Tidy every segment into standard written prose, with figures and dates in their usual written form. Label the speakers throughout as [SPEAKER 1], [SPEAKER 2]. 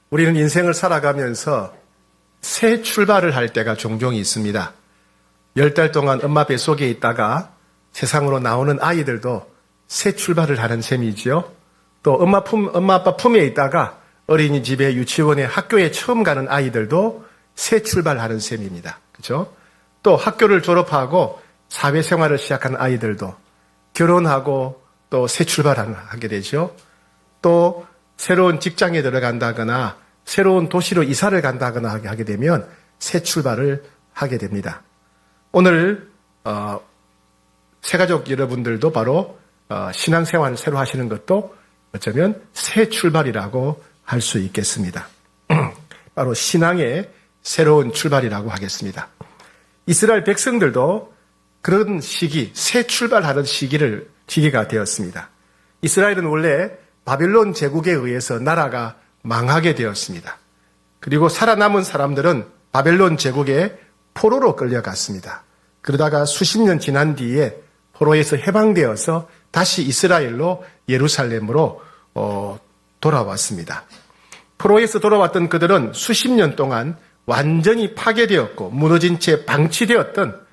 [SPEAKER 1] 우리는 인생을 살아가면서 새 출발을 할 때가 종종 있습니다. 10달 동안 엄마 뱃속에 있다가 세상으로 나오는 아이들도 새 출발을 하는 셈이지요. 또 엄마 아빠 품에 있다가 어린이집에 유치원에 학교에 처음 가는 아이들도 새 출발하는 셈입니다. 그렇죠? 또 학교를 졸업하고 사회생활을 시작한 아이들도 결혼하고 또 새 출발하게 되죠. 또 새로운 직장에 들어간다거나 새로운 도시로 이사를 간다거나 하게 되면 새 출발을 하게 됩니다. 오늘 새가족 여러분들도 바로 신앙생활을 새로 하시는 것도 어쩌면 새 출발이라고 할 수 있겠습니다. 바로 신앙의 새로운 출발이라고 하겠습니다. 이스라엘 백성들도 그런 시기, 새 출발하는 시기가 되었습니다. 이스라엘은 원래 바벨론 제국에 의해서 나라가 망하게 되었습니다. 그리고 살아남은 사람들은 바벨론 제국에 포로로 끌려갔습니다. 그러다가 수십 년 지난 뒤에 포로에서 해방되어서 다시 이스라엘로 예루살렘으로 돌아왔습니다. 포로에서 돌아왔던 그들은 수십 년 동안 완전히 파괴되었고 무너진 채 방치되었던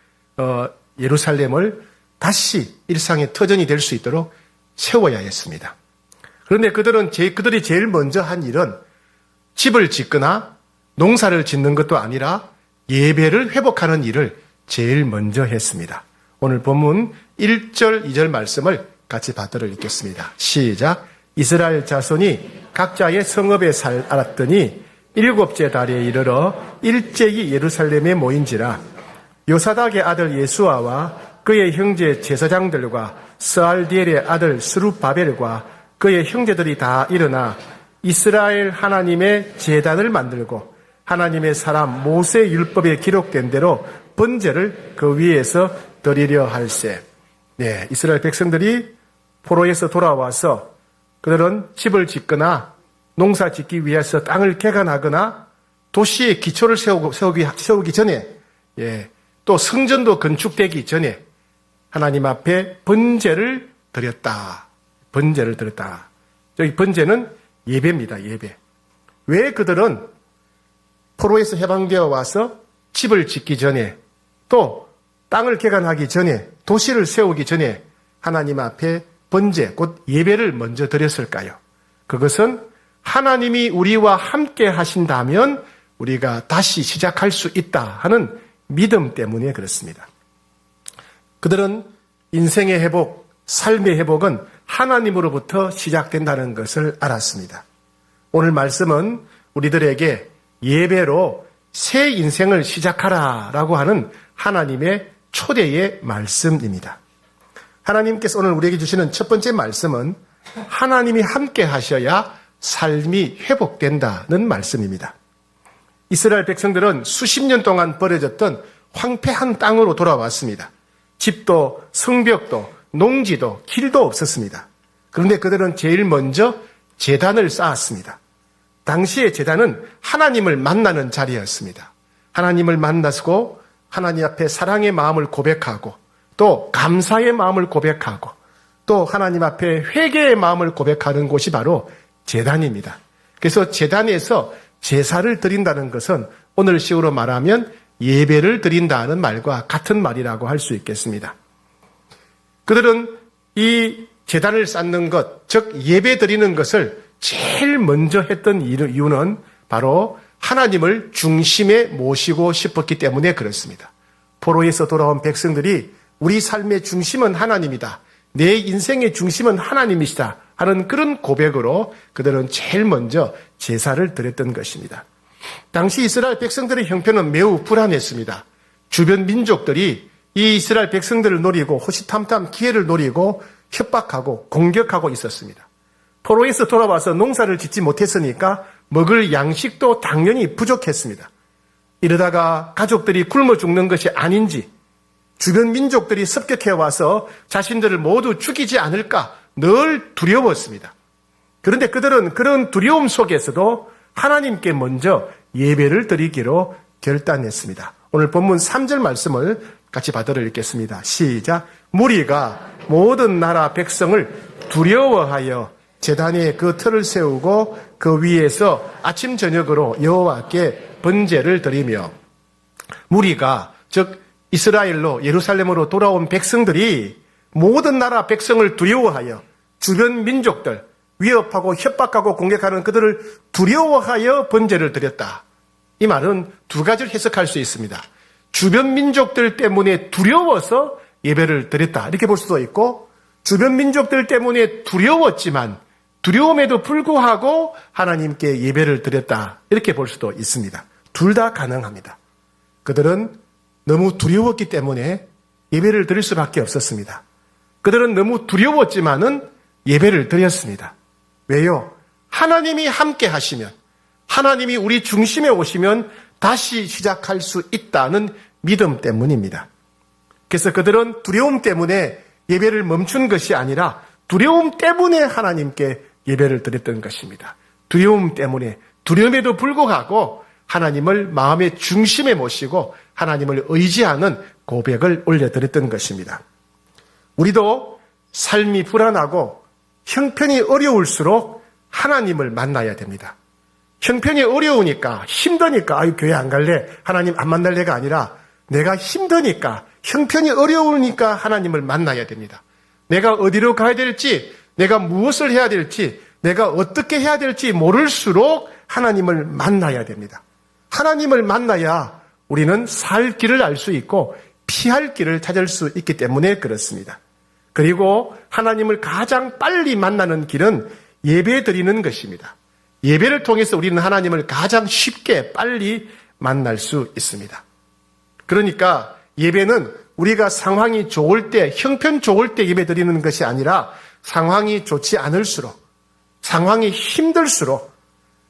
[SPEAKER 1] 예루살렘을 다시 일상의 터전이 될 수 있도록 세워야 했습니다. 그런데 그들이 제일 먼저 한 일은 집을 짓거나 농사를 짓는 것도 아니라 예배를 회복하는 일을 제일 먼저 했습니다. 오늘 본문 1절, 2절 말씀을 같이 받들어 읽겠습니다. 시작. 이스라엘 자손이 각자의 성읍에 살았더니 7째 달에 이르러 일제히 예루살렘에 모인지라. 요사닥의 아들 예수아와 그의 형제 제사장들과 스알디엘의 아들 스룹바벨과 그의 형제들이 다 일어나 이스라엘 하나님의 제단을 만들고 하나님의 사람 모세 율법에 기록된 대로 번제를 그 위에서 드리려 할세. 네, 이스라엘 백성들이 포로에서 돌아와서 그들은 집을 짓거나 농사 짓기 위해서 땅을 개간하거나 도시의 기초를 세우기 전에, 또 성전도 건축되기 전에 하나님 앞에 번제를 드렸다. 번제를 드렸다. 여기 번제는 예배입니다. 예배. 왜 그들은 포로에서 해방되어 와서 집을 짓기 전에 또 땅을 개간하기 전에 도시를 세우기 전에 하나님 앞에 번제, 곧 예배를 먼저 드렸을까요? 그것은 하나님이 우리와 함께 하신다면 우리가 다시 시작할 수 있다 하는 믿음 때문에 그렇습니다. 그들은 인생의 회복, 삶의 회복은 하나님으로부터 시작된다는 것을 알았습니다. 오늘 말씀은 우리들에게 예배로 새 인생을 시작하라라고 하는 하나님의 초대의 말씀입니다. 하나님께서 오늘 우리에게 주시는 첫 번째 말씀은 하나님이 함께 하셔야 삶이 회복된다는 말씀입니다. 이스라엘 백성들은 수십 년 동안 버려졌던 황폐한 땅으로 돌아왔습니다. 집도 성벽도 농지도 길도 없었습니다. 그런데 그들은 제일 먼저 제단을 쌓았습니다. 당시의 제단은 하나님을 만나는 자리였습니다. 하나님을 만나고 하나님 앞에 사랑의 마음을 고백하고 또 감사의 마음을 고백하고 또 하나님 앞에 회개의 마음을 고백하는 곳이 바로 제단입니다. 그래서 제단에서 제사를 드린다는 것은 오늘식으로 말하면 예배를 드린다는 말과 같은 말이라고 할 수 있겠습니다. 그들은 이 제단을 쌓는 것, 즉 예배 드리는 것을 제일 먼저 했던 이유는 바로 하나님을 중심에 모시고 싶었기 때문에 그렇습니다. 포로에서 돌아온 백성들이 우리 삶의 중심은 하나님이다. 내 인생의 중심은 하나님이시다 하는 그런 고백으로 그들은 제일 먼저 제사를 드렸던 것입니다. 당시 이스라엘 백성들의 형편은 매우 불안했습니다. 주변 민족들이 이 이스라엘 백성들을 노리고 호시탐탐 기회를 노리고 협박하고 공격하고 있었습니다. 포로에서 돌아와서 농사를 짓지 못했으니까 먹을 양식도 당연히 부족했습니다. 이러다가 가족들이 굶어 죽는 것이 아닌지 주변 민족들이 습격해와서 자신들을 모두 죽이지 않을까 늘 두려웠습니다. 그런데 그들은 그런 두려움 속에서도 하나님께 먼저 예배를 드리기로 결단했습니다. 오늘 본문 3절 말씀을 같이 받들어 읽겠습니다. 시작. 무리가 모든 나라 백성을 두려워하여 제단에 그 틀을 세우고 그 위에서 아침 저녁으로 여호와께 번제를 드리며 무리가 즉 이스라엘로 예루살렘으로 돌아온 백성들이 모든 나라 백성을 두려워하여 주변 민족들 위협하고 협박하고 공격하는 그들을 두려워하여 번제를 드렸다. 이 말은 두 가지를 해석할 수 있습니다. 주변 민족들 때문에 두려워서 예배를 드렸다. 이렇게 볼 수도 있고 주변 민족들 때문에 두려웠지만 두려움에도 불구하고 하나님께 예배를 드렸다. 이렇게 볼 수도 있습니다. 둘 다 가능합니다. 그들은 너무 두려웠기 때문에 예배를 드릴 수밖에 없었습니다. 그들은 너무 두려웠지만은 예배를 드렸습니다. 왜요? 하나님이 함께 하시면, 하나님이 우리 중심에 오시면 다시 시작할 수 있다는 믿음 때문입니다. 그래서 그들은 두려움 때문에 예배를 멈춘 것이 아니라 두려움 때문에 하나님께 예배를 드렸던 것입니다. 두려움 때문에, 두려움에도 불구하고 하나님을 마음의 중심에 모시고 하나님을 의지하는 고백을 올려드렸던 것입니다. 우리도 삶이 불안하고 형편이 어려울수록 하나님을 만나야 됩니다. 형편이 어려우니까 힘드니까 교회 안 갈래, 하나님 안 만날래가 아니라 내가 힘드니까 형편이 어려우니까 하나님을 만나야 됩니다. 내가 어디로 가야 될지, 내가 무엇을 해야 될지, 내가 어떻게 해야 될지 모를수록 하나님을 만나야 됩니다. 하나님을 만나야 우리는 살 길을 알 수 있고 피할 길을 찾을 수 있기 때문에 그렇습니다. 그리고 하나님을 가장 빨리 만나는 길은 예배 드리는 것입니다. 예배를 통해서 우리는 하나님을 가장 쉽게 빨리 만날 수 있습니다. 그러니까 예배는 우리가 상황이 좋을 때, 형편 좋을 때 예배 드리는 것이 아니라 상황이 좋지 않을수록, 상황이 힘들수록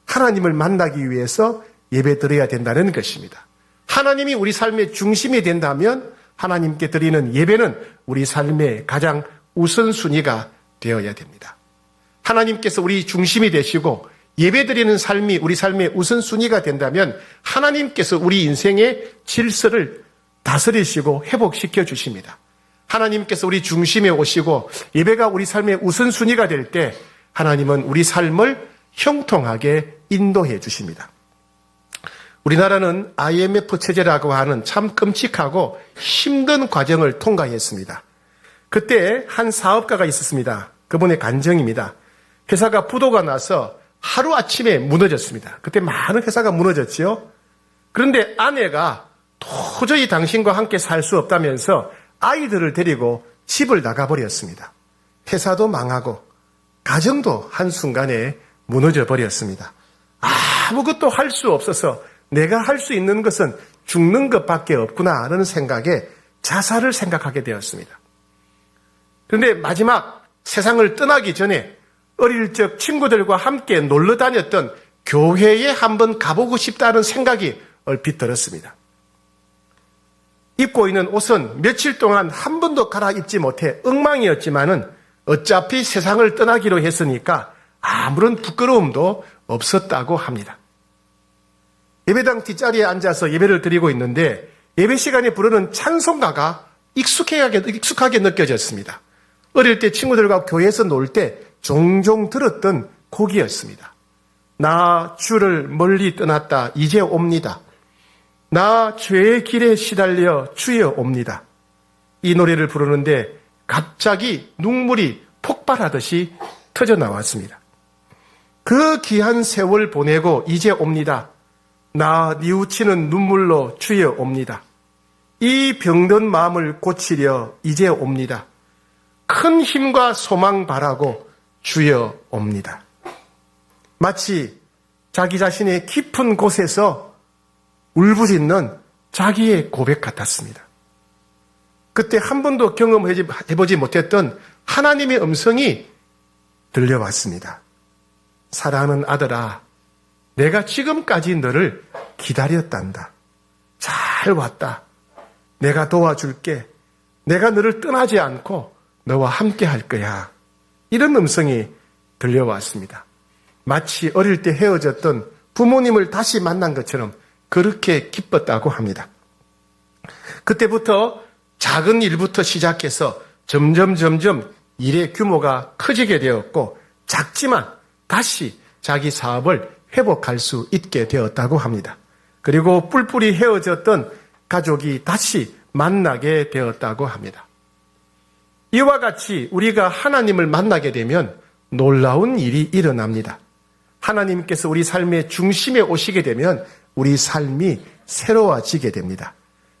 [SPEAKER 1] 하나님을 만나기 위해서 예배 드려야 된다는 것입니다. 하나님이 우리 삶의 중심이 된다면 하나님께 드리는 예배는 우리 삶의 가장 우선순위가 되어야 됩니다. 하나님께서 우리 중심이 되시고 예배 드리는 삶이 우리 삶의 우선순위가 된다면 하나님께서 우리 인생의 질서를 다스리시고 회복시켜 주십니다. 하나님께서 우리 중심에 오시고 예배가 우리 삶의 우선순위가 될 때 하나님은 우리 삶을 형통하게 인도해 주십니다. 우리나라는 IMF 체제라고 하는 참 끔찍하고 힘든 과정을 통과했습니다. 그때 한 사업가가 있었습니다. 그분의 간증입니다. 회사가 부도가 나서 하루아침에 무너졌습니다. 그때 많은 회사가 무너졌지요. 그런데 아내가 도저히 당신과 함께 살 수 없다면서 아이들을 데리고 집을 나가버렸습니다. 회사도 망하고 가정도 한순간에 무너져 버렸습니다. 아무것도 할 수 없어서 내가 할 수 있는 것은 죽는 것밖에 없구나라는 생각에 자살을 생각하게 되었습니다. 그런데 마지막 세상을 떠나기 전에 어릴 적 친구들과 함께 놀러 다녔던 교회에 한번 가보고 싶다는 생각이 얼핏 들었습니다. 입고 있는 옷은 며칠 동안 한 번도 갈아입지 못해 엉망이었지만은 어차피 세상을 떠나기로 했으니까 아무런 부끄러움도 없었다고 합니다. 예배당 뒷자리에 앉아서 예배를 드리고 있는데 예배 시간에 부르는 찬송가가 익숙하게 느껴졌습니다. 어릴 때 친구들과 교회에서 놀 때 종종 들었던 곡이었습니다. 나 주를 멀리 떠났다 이제 옵니다. 나 죄의 길에 시달려 주여 옵니다. 이 노래를 부르는데 갑자기 눈물이 폭발하듯이 터져 나왔습니다. 그 귀한 세월 보내고 이제 옵니다. 나 뉘우치는 눈물로 주여 옵니다. 이 병든 마음을 고치려 이제 옵니다. 큰 힘과 소망 바라고 주여 옵니다. 마치 자기 자신의 깊은 곳에서 울부짖는 자기의 고백 같았습니다. 그때 한 번도 경험해보지 못했던 하나님의 음성이 들려왔습니다. 사랑하는 아들아, 내가 지금까지 너를 기다렸단다. 잘 왔다. 내가 도와줄게. 내가 너를 떠나지 않고 너와 함께 할 거야. 이런 음성이 들려왔습니다. 마치 어릴 때 헤어졌던 부모님을 다시 만난 것처럼 그렇게 기뻤다고 합니다. 그때부터 작은 일부터 시작해서 점점 일의 규모가 커지게 되었고 작지만 다시 자기 사업을 회복할 수 있게 되었다고 합니다. 그리고 뿔뿔이 헤어졌던 가족이 다시 만나게 되었다고 합니다. 이와 같이 우리가 하나님을 만나게 되면 놀라운 일이 일어납니다. 하나님께서 우리 삶의 중심에 오시게 되면 우리 삶이 새로워지게 됩니다.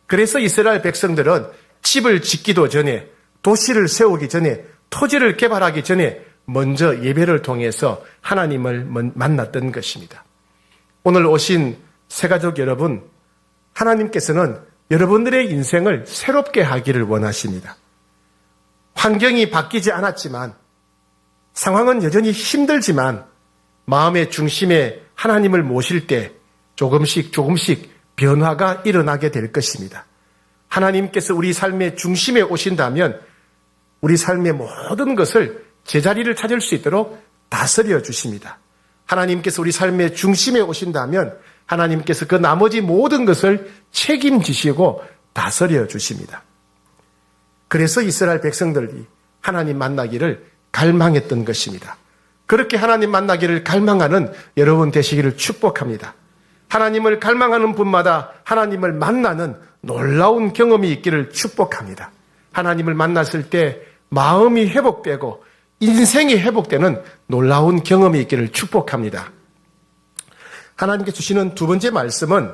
[SPEAKER 1] 그래서 이스라엘 백성들은 집을 짓기도 전에, 도시를 세우기 전에, 토지를 개발하기 전에 먼저 예배를 통해서 하나님을 만났던 것입니다. 오늘 오신 새가족 여러분, 하나님께서는 여러분들의 인생을 새롭게 하기를 원하십니다. 환경이 바뀌지 않았지만, 상황은 여전히 힘들지만 마음의 중심에 하나님을 모실 때 조금씩 변화가 일어나게 될 것입니다. 하나님께서 우리 삶의 중심에 오신다면 우리 삶의 모든 것을 제자리를 찾을 수 있도록 다스려 주십니다. 하나님께서 우리 삶의 중심에 오신다면 하나님께서 그 나머지 모든 것을 책임지시고 다스려 주십니다. 그래서 이스라엘 백성들이 하나님 만나기를 갈망했던 것입니다. 그렇게 하나님 만나기를 갈망하는 여러분 되시기를 축복합니다. 하나님을 갈망하는 분마다 하나님을 만나는 놀라운 경험이 있기를 축복합니다. 하나님을 만났을 때 마음이 회복되고 인생이 회복되는 놀라운 경험이 있기를 축복합니다. 하나님께 주시는 두 번째 말씀은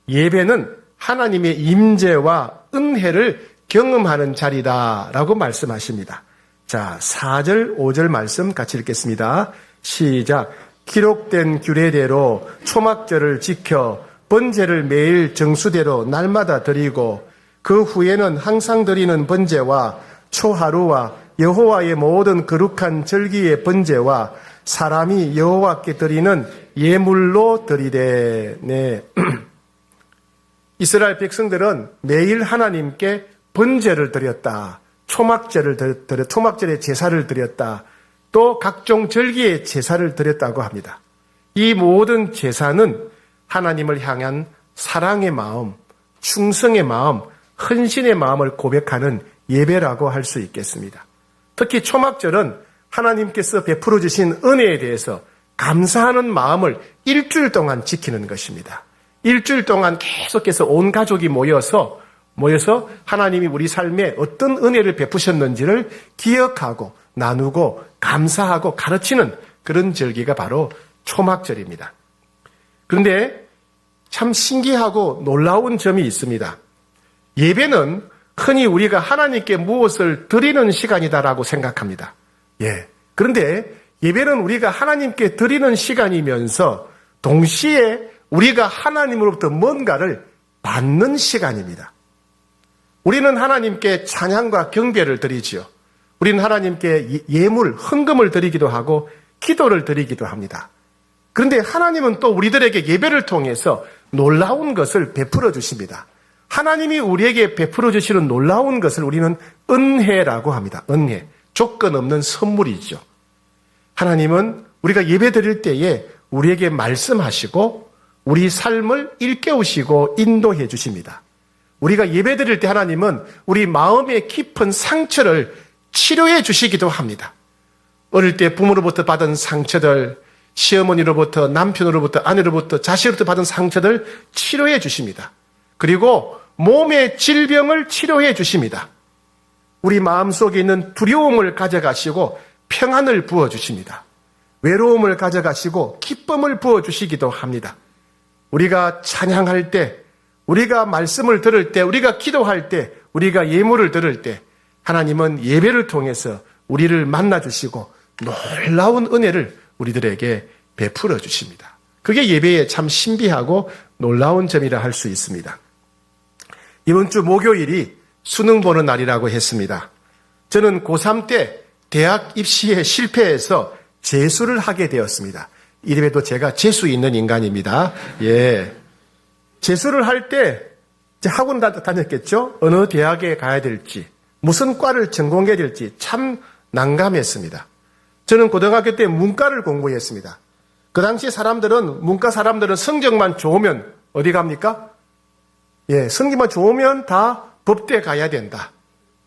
[SPEAKER 1] 예배는 하나님의 임재와 은혜를 경험하는 자리다라고 말씀하십니다. 자, 4절, 5절 말씀 같이 읽겠습니다. 시작. 기록된 규례대로 초막절을 지켜 번제를 매일 정수대로 날마다 드리고 그 후에는 항상 드리는 번제와 초하루와 여호와의 모든 거룩한 절기의 번제와 사람이 여호와께 드리는 예물로 드리되. 네. 이스라엘 백성들은 매일 하나님께 번제를 드렸다. 초막절의 제사를 드렸다. 또 각종 절기의 제사를 드렸다고 합니다. 이 모든 제사는 하나님을 향한 사랑의 마음, 충성의 마음, 헌신의 마음을 고백하는 예배라고 할 수 있겠습니다. 특히 초막절은 하나님께서 베풀어 주신 은혜에 대해서 감사하는 마음을 일주일 동안 지키는 것입니다. 일주일 동안 계속해서 온 가족이 모여서 하나님이 우리 삶에 어떤 은혜를 베푸셨는지를 기억하고 나누고 감사하고 가르치는 그런 절기가 바로 초막절입니다. 그런데 참 신기하고 놀라운 점이 있습니다. 예배는 흔히 우리가 하나님께 무엇을 드리는 시간이다라고 생각합니다. 그런데 예배는 우리가 하나님께 드리는 시간이면서 동시에 우리가 하나님으로부터 뭔가를 받는 시간입니다. 우리는 하나님께 찬양과 경배를 드리지요. 우리는 하나님께 예물, 헌금을 드리기도 하고 기도를 드리기도 합니다. 그런데 하나님은 또 우리들에게 예배를 통해서 놀라운 것을 베풀어 주십니다. 하나님이 우리에게 베풀어 주시는 놀라운 것을 우리는 은혜라고 합니다. 은혜. 조건 없는 선물이죠. 하나님은 우리가 예배 드릴 때에 우리에게 말씀하시고 우리 삶을 일깨우시고 인도해 주십니다. 우리가 예배 드릴 때 하나님은 우리 마음의 깊은 상처를 치료해 주시기도 합니다. 어릴 때 부모로부터 받은 상처들, 시어머니로부터, 남편으로부터, 아내로부터, 자식으로부터 받은 상처들 치료해 주십니다. 그리고 몸의 질병을 치료해 주십니다. 우리 마음속에 있는 두려움을 가져가시고 평안을 부어주십니다. 외로움을 가져가시고 기쁨을 부어주시기도 합니다. 우리가 찬양할 때, 우리가 말씀을 들을 때, 우리가 기도할 때, 우리가 예물을 들을 때 하나님은 예배를 통해서 우리를 만나주시고 놀라운 은혜를 우리들에게 베풀어 주십니다. 그게 예배의 참 신비하고 놀라운 점이라 할 수 있습니다. 이번 주 목요일이 수능 보는 날이라고 했습니다. 저는 고3 때 대학 입시에 실패해서 재수를 하게 되었습니다. 이래도 제가 재수 있는 인간입니다. 재수를 할 때 학원 다녔겠죠? 어느 대학에 가야 될지, 무슨 과를 전공해야 될지 참 난감했습니다. 저는 고등학교 때 문과를 공부했습니다. 그 당시 문과 사람들은 성적만 좋으면 어디 갑니까? 성적만 좋으면 다 법대 가야 된다.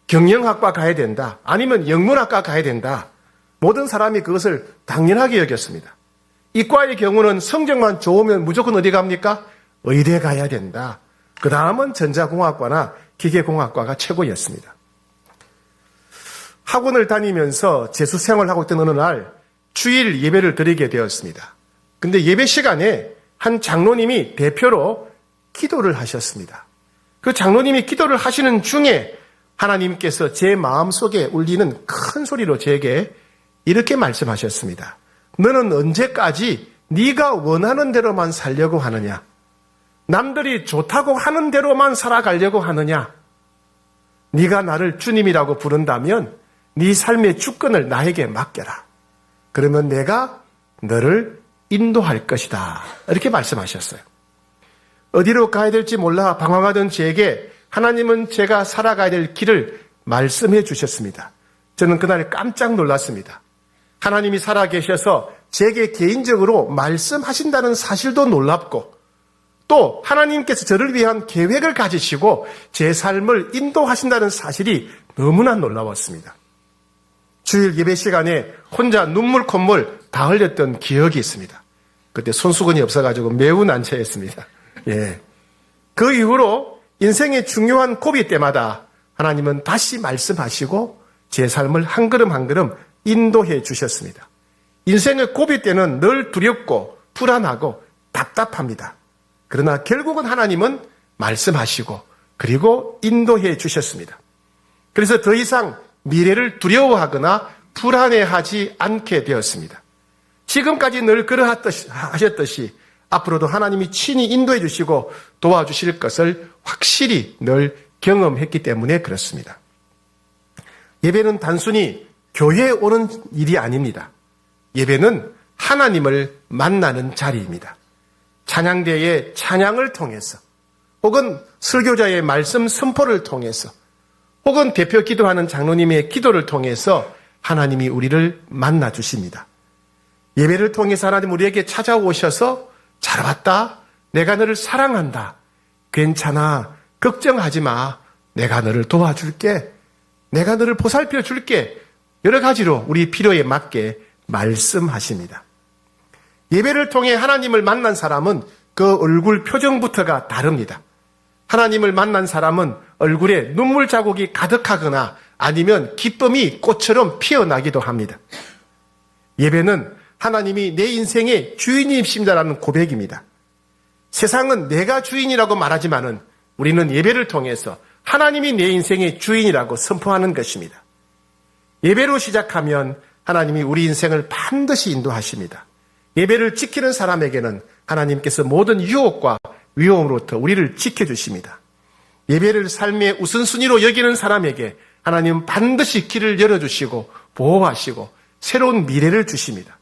[SPEAKER 1] 경영학과 가야 된다. 아니면 영문학과 가야 된다. 모든 사람이 그것을 당연하게 여겼습니다. 이과의 경우는 성적만 좋으면 무조건 어디 갑니까? 의대 가야 된다. 그 다음은 전자공학과나 기계공학과가 최고였습니다. 학원을 다니면서 재수 생활을 하고 있던 어느 날 주일 예배를 드리게 되었습니다. 근데 예배 시간에 한 장로님이 대표로 기도를 하셨습니다. 그 장로님이 기도를 하시는 중에 하나님께서 제 마음속에 울리는 큰 소리로 제게 이렇게 말씀하셨습니다. 너는 언제까지 네가 원하는 대로만 살려고 하느냐? 남들이 좋다고 하는 대로만 살아가려고 하느냐? 네가 나를 주님이라고 부른다면 네 삶의 주권을 나에게 맡겨라. 그러면 내가 너를 인도할 것이다. 이렇게 말씀하셨어요. 어디로 가야 될지 몰라 방황하던 제게 하나님은 제가 살아가야 될 길을 말씀해 주셨습니다. 저는 그날 깜짝 놀랐습니다. 하나님이 살아계셔서 제게 개인적으로 말씀하신다는 사실도 놀랍고 또 하나님께서 저를 위한 계획을 가지시고 제 삶을 인도하신다는 사실이 너무나 놀라웠습니다. 주일 예배 시간에 혼자 눈물 콧물 다 흘렸던 기억이 있습니다. 그때 손수건이 없어가지고 매우 난처했습니다. 예. 그 이후로 인생의 중요한 고비 때마다 하나님은 다시 말씀하시고 제 삶을 한 걸음 한 걸음 인도해 주셨습니다. 인생의 고비 때는 늘 두렵고 불안하고 답답합니다. 그러나 결국은 하나님은 말씀하시고 그리고 인도해 주셨습니다. 그래서 더 이상 미래를 두려워하거나 불안해하지 않게 되었습니다. 지금까지 늘 그러하셨듯이 앞으로도 하나님이 친히 인도해 주시고 도와주실 것을 확실히 늘 경험했기 때문에 그렇습니다. 예배는 단순히 교회에 오는 일이 아닙니다. 예배는 하나님을 만나는 자리입니다. 찬양대의 찬양을 통해서 혹은 설교자의 말씀 선포를 통해서 혹은 대표 기도하는 장로님의 기도를 통해서 하나님이 우리를 만나 주십니다. 예배를 통해서 하나님 우리에게 찾아오셔서 잘 왔다. 내가 너를 사랑한다. 괜찮아. 걱정하지 마. 내가 너를 도와줄게. 내가 너를 보살펴 줄게. 여러 가지로 우리 필요에 맞게 말씀하십니다. 예배를 통해 하나님을 만난 사람은 그 얼굴 표정부터가 다릅니다. 하나님을 만난 사람은 얼굴에 눈물 자국이 가득하거나 아니면 기쁨이 꽃처럼 피어나기도 합니다. 예배는 하나님이 내 인생의 주인이십니다라는 고백입니다. 세상은 내가 주인이라고 말하지만은 우리는 예배를 통해서 하나님이 내 인생의 주인이라고 선포하는 것입니다. 예배로 시작하면 하나님이 우리 인생을 반드시 인도하십니다. 예배를 지키는 사람에게는 하나님께서 모든 유혹과 위험으로부터 우리를 지켜주십니다. 예배를 삶의 우선순위로 여기는 사람에게 하나님은 반드시 길을 열어주시고 보호하시고 새로운 미래를 주십니다.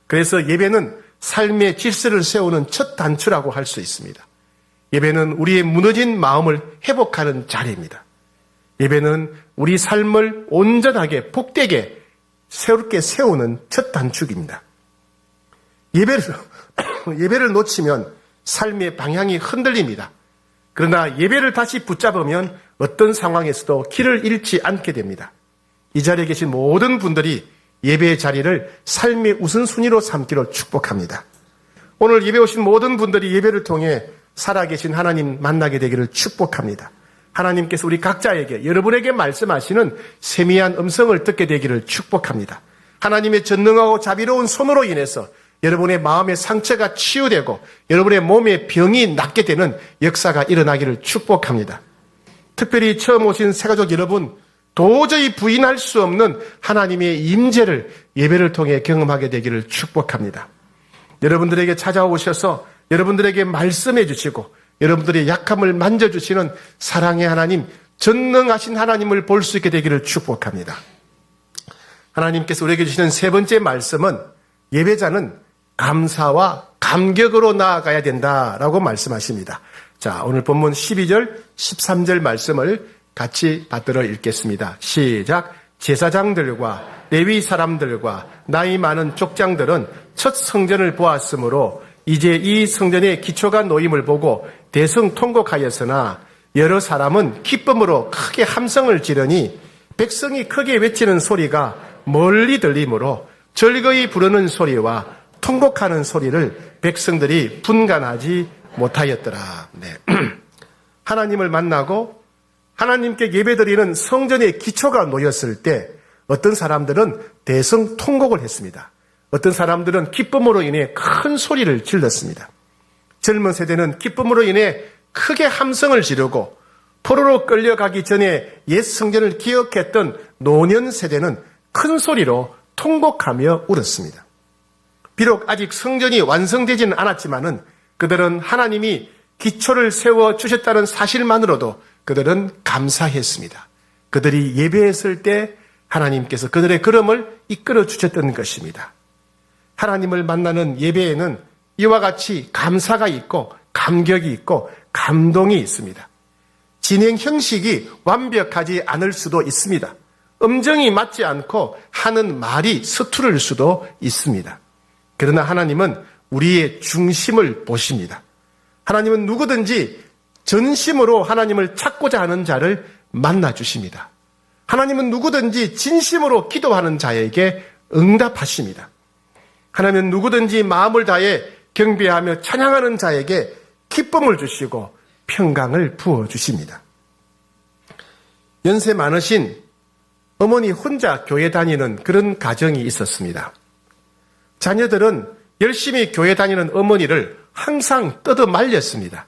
[SPEAKER 1] 그래서 예배는 삶의 질서를 세우는 첫 단추라고 할 수 있습니다. 예배는 우리의 무너진 마음을 회복하는 자리입니다. 예배는 우리 삶을 온전하게 복되게 새롭게 세우는 첫 단축입니다. 예배를 놓치면 삶의 방향이 흔들립니다. 그러나 예배를 다시 붙잡으면 어떤 상황에서도 길을 잃지 않게 됩니다. 이 자리에 계신 모든 분들이 예배의 자리를 삶의 우선순위로 삼기로 축복합니다. 오늘 예배 오신 모든 분들이 예배를 통해 살아계신 하나님 만나게 되기를 축복합니다. 하나님께서 우리 각자에게 여러분에게 말씀하시는 세미한 음성을 듣게 되기를 축복합니다. 하나님의 전능하고 자비로운 손으로 인해서 여러분의 마음의 상처가 치유되고 여러분의 몸의 병이 낫게 되는 역사가 일어나기를 축복합니다. 특별히 처음 오신 새가족 여러분, 도저히 부인할 수 없는 하나님의 임재를 예배를 통해 경험하게 되기를 축복합니다. 여러분들에게 찾아오셔서 여러분들에게 말씀해 주시고 여러분들의 약함을 만져주시는 사랑의 하나님, 전능하신 하나님을 볼 수 있게 되기를 축복합니다. 하나님께서 우리에게 주시는 세 번째 말씀은 예배자는 감사와 감격으로 나아가야 된다라고 말씀하십니다. 자, 오늘 본문 12절, 13절 말씀을 같이 받들어 읽겠습니다. 시작. 제사장들과 레위 사람들과 나이 많은 족장들은 첫 성전을 보았으므로 이제 이 성전의 기초가 놓임을 보고 대성통곡하였으나 여러 사람은 기쁨으로 크게 함성을 지르니 백성이 크게 외치는 소리가 멀리 들리므로 즐거이 부르는 소리와 통곡하는 소리를 백성들이 분간하지 못하였더라. 네. 하나님을 만나고 하나님께 예배드리는 성전의 기초가 놓였을 때 어떤 사람들은 대성통곡을 했습니다. 어떤 사람들은 기쁨으로 인해 큰 소리를 질렀습니다. 젊은 세대는 기쁨으로 인해 크게 함성을 지르고 포로로 끌려가기 전에 옛 성전을 기억했던 노년 세대는 큰 소리로 통곡하며 울었습니다. 비록 아직 성전이 완성되지는 않았지만은 그들은 하나님이 기초를 세워 주셨다는 사실만으로도 그들은 감사했습니다. 그들이 예배했을 때 하나님께서 그들의 걸음을 이끌어 주셨던 것입니다. 하나님을 만나는 예배에는 이와 같이 감사가 있고 감격이 있고 감동이 있습니다. 진행 형식이 완벽하지 않을 수도 있습니다. 음정이 맞지 않고 하는 말이 서투를 수도 있습니다. 그러나 하나님은 우리의 중심을 보십니다. 하나님은 누구든지 전심으로 하나님을 찾고자 하는 자를 만나주십니다. 하나님은 누구든지 진심으로 기도하는 자에게 응답하십니다. 하나님은 누구든지 마음을 다해 경배하며 찬양하는 자에게 기쁨을 주시고 평강을 부어주십니다. 연세 많으신 어머니 혼자 교회 다니는 그런 가정이 있었습니다. 자녀들은 열심히 교회 다니는 어머니를 항상 뜯어 말렸습니다.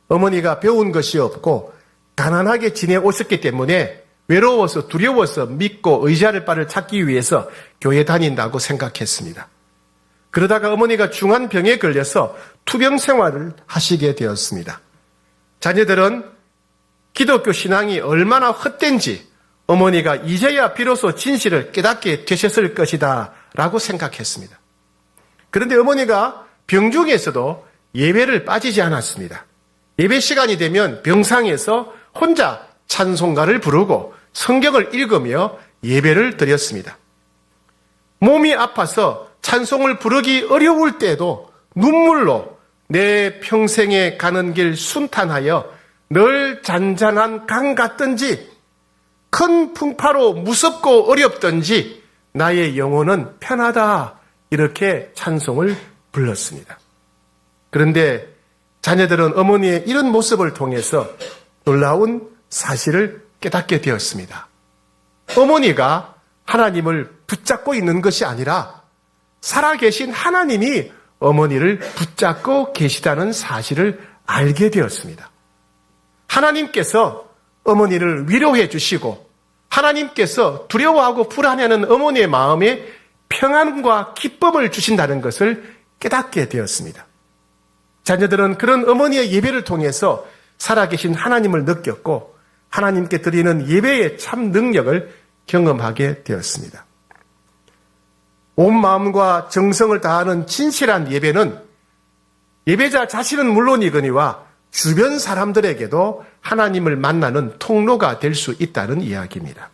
[SPEAKER 1] 어머니가 배운 것이 없고 가난하게 지내오셨기 때문에 외로워서 두려워서 믿고 의지할 바를 찾기 위해서 교회 다닌다고 생각했습니다. 그러다가 어머니가 중한 병에 걸려서 투병 생활을 하시게 되었습니다. 자녀들은 기독교 신앙이 얼마나 헛된지 어머니가 이제야 비로소 진실을 깨닫게 되셨을 것이다 라고 생각했습니다. 그런데 어머니가 병 중에서도 예배를 빠지지 않았습니다. 예배 시간이 되면 병상에서 혼자 찬송가를 부르고 성경을 읽으며 예배를 드렸습니다. 몸이 아파서 찬송을 부르기 어려울 때도 눈물로 내 평생에 가는 길 순탄하여 늘 잔잔한 강 같든지 큰 풍파로 무섭고 어렵든지 나의 영혼은 편하다 이렇게 찬송을 불렀습니다. 그런데 자녀들은 어머니의 이런 모습을 통해서 놀라운 사실을 깨닫게 되었습니다. 어머니가 하나님을 붙잡고 있는 것이 아니라 살아계신 하나님이 어머니를 붙잡고 계시다는 사실을 알게 되었습니다. 하나님께서 어머니를 위로해 주시고 하나님께서 두려워하고 불안해하는 어머니의 마음에 평안과 기쁨을 주신다는 것을 깨닫게 되었습니다. 자녀들은 그런 어머니의 예배를 통해서 살아계신 하나님을 느꼈고 하나님께 드리는 예배의 참 능력을 경험하게 되었습니다. 온 마음과 정성을 다하는 진실한 예배는 예배자 자신은 물론이거니와 주변 사람들에게도 하나님을 만나는 통로가 될 수 있다는 이야기입니다.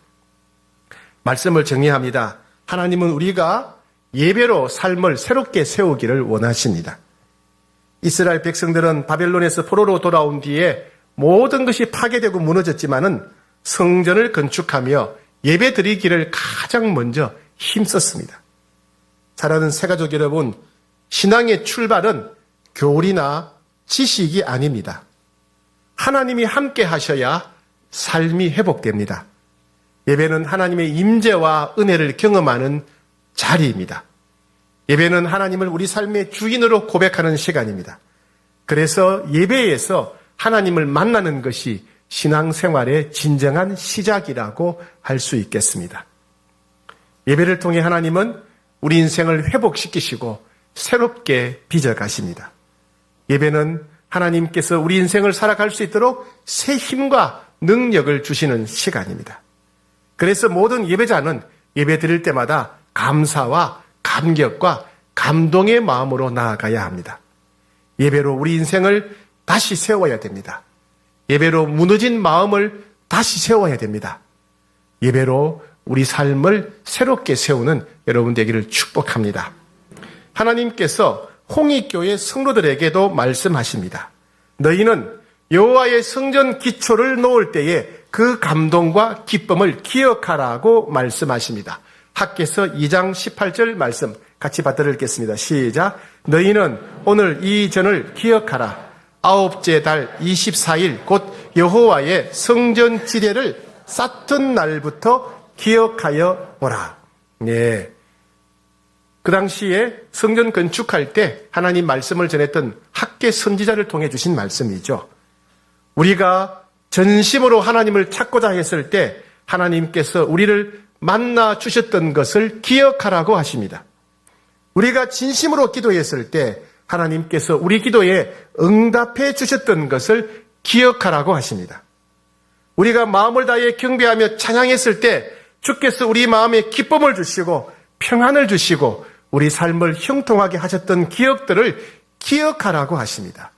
[SPEAKER 1] 말씀을 정리합니다. 하나님은 우리가 예배로 삶을 새롭게 세우기를 원하십니다. 이스라엘 백성들은 바벨론에서 포로로 돌아온 뒤에 모든 것이 파괴되고 무너졌지만은 성전을 건축하며 예배 드리기를 가장 먼저 힘썼습니다. 사랑하는 새가족 여러분, 신앙의 출발은 교리나 지식이 아닙니다. 하나님이 함께 하셔야 삶이 회복됩니다. 예배는 하나님의 임재와 은혜를 경험하는 자리입니다. 예배는 하나님을 우리 삶의 주인으로 고백하는 시간입니다. 그래서 예배에서 하나님을 만나는 것이 신앙생활의 진정한 시작이라고 할 수 있겠습니다. 예배를 통해 하나님은 우리 인생을 회복시키시고 새롭게 빚어가십니다. 예배는 하나님께서 우리 인생을 살아갈 수 있도록 새 힘과 능력을 주시는 시간입니다. 그래서 모든 예배자는 예배 드릴 때마다 감사와 감격과 감동의 마음으로 나아가야 합니다. 예배로 우리 인생을 다시 세워야 됩니다. 예배로 무너진 마음을 다시 세워야 됩니다. 예배로 우리 삶을 새롭게 세우는 여러분 되기를 축복합니다. 하나님께서 홍익교회 성도들에게도 말씀하십니다. 너희는 여호와의 성전 기초를 놓을 때에 그 감동과 기쁨을 기억하라고 말씀하십니다. 학개서 2장 18절 말씀 같이 받들어 읽겠습니다. 시작. 너희는 오늘 이 전을 기억하라. 아홉째 달 24일 곧 여호와의 성전 지례를 쌓던 날부터 기억하여 보라. 예. 그 당시에 성전 건축할 때 하나님 말씀을 전했던 학개 선지자를 통해 주신 말씀이죠. 우리가 전심으로 하나님을 찾고자 했을 때 하나님께서 우리를 만나 주셨던 것을 기억하라고 하십니다. 우리가 진심으로 기도했을 때 하나님께서 우리 기도에 응답해 주셨던 것을 기억하라고 하십니다. 우리가 마음을 다해 경배하며 찬양했을 때 주께서 우리 마음에 기쁨을 주시고 평안을 주시고 우리 삶을 형통하게 하셨던 기억들을 기억하라고 하십니다.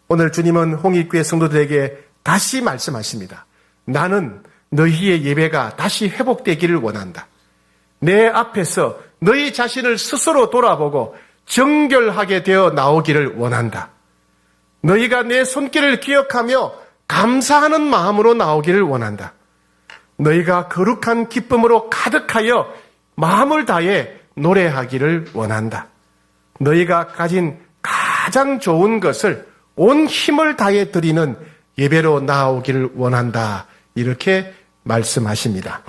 [SPEAKER 1] 오늘 주님은 홍익교회 성도들에게 다시 말씀하십니다. 나는 너희의 예배가 다시 회복되기를 원한다. 내 앞에서 너희 자신을 스스로 돌아보고 정결하게 되어 나오기를 원한다. 너희가 내 손길을 기억하며 감사하는 마음으로 나오기를 원한다. 너희가 거룩한 기쁨으로 가득하여 마음을 다해 노래하기를 원한다. 너희가 가진 가장 좋은 것을 온 힘을 다해 드리는 예배로 나오기를 원한다. 이렇게 말씀하십니다.